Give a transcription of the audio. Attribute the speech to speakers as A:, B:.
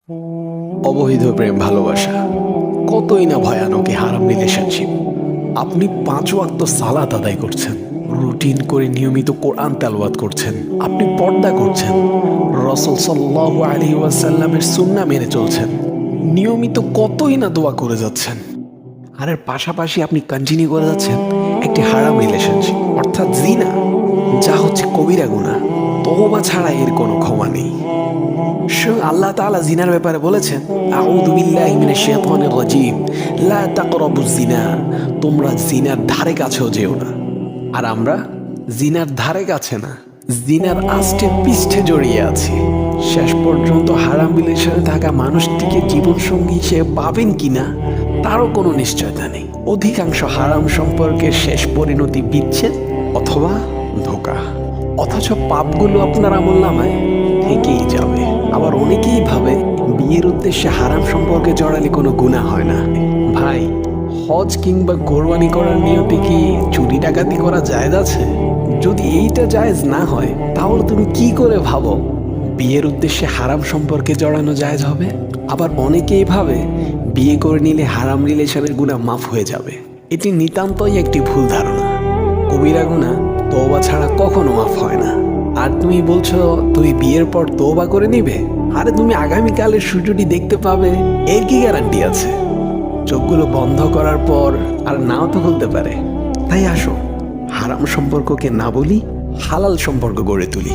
A: অবৈধ প্রেম ভালোবাসা কতই না ভয়ানক এই হারাম রিলেশনশিপ। আপনি 5 ওয়াক্ত সালাত আদায় করছেন, রুটিন করে নিয়মিত কোরআন তেলাওয়াত করছেন, আপনি পর্দা করছেন, রাসূল সাল্লাল্লাহু আলাইহি ওয়াসাল্লামের সুন্নাহ মেনে চলছেন, নিয়মিত কতই না দোয়া করে যাচ্ছেন, আর এর পাশাপাশি আপনি কন্টিনিউ করে যাচ্ছেন একটি হারাম রিলেশনশিপ অর্থাৎ জিনা, যা হচ্ছে কবিরা গুনাহ। তওবা ছাড়া এর কোনো ক্ষমা নেই। স্বয়ং আল্লাহ তাআলা জিনার ব্যাপারে বলেছেন, আউযু বিল্লাহি মিনাশ শাইতানির রাজীম, লা তাকরাবুজ জিনা, তোমরা জিনার ধারে কাছেও যেও না। আর আমরা জিনার ধারে কাছে না, জিনার আষ্টে পৃষ্ঠে জড়িয়ে আছি। শেষ পর্যন্ত হারাম রিলেশনে থাকা মানুষটিকে জীবনসঙ্গী হিসেবে পাবেন কিনা তারও কোনো নিশ্চয়তা নেই। অধিকাংশ হারাম সম্পর্কের শেষ পরিণতি বিচ্ছেদ অথবা ধোঁকা, অথচ পাপগুলো আপনার আমলনামায় থেকেই যাবে। আবার অনেকেই ভাবে বিয়ের উদ্দেশ্যে হারাম সম্পর্কে জড়ালে কোনো গুনাহ হয় না। ভাই, হজ কিংবা কোরবানি করার নিয়তে কি চুরি ডাকাতি করা জায়েজ আছে? যদি এইটা জায়েজ না হয়, তাহলে তুমি কি করে ভাবো বিয়ের উদ্দেশ্যে হারাম সম্পর্কে জড়ানো জায়েজ হবে? আবার অনেকেই ভাবে বিয়ে করে নিলে হারাম রিলেশনের গুনাহ মাফ হয়ে যাবে। এটি নিতান্তই একটি ভুল ধারণা। কবিরা গুনাহ তওবা ছাড়া কখনো মাফ হয় না। আর তুমি বলছো তুমি বিয়ের পর তওবা করে নিবে? আরে তুমি আগামীকালের সূর্যটি দেখতে পাবে, এর কি গ্যারান্টি আছে? চোখগুলো বন্ধ করার পর আর নাও তো খুলতে পারে। তাই আসো, হারাম সম্পর্ককে না বলি, হালাল সম্পর্ক গড়ে তুলি।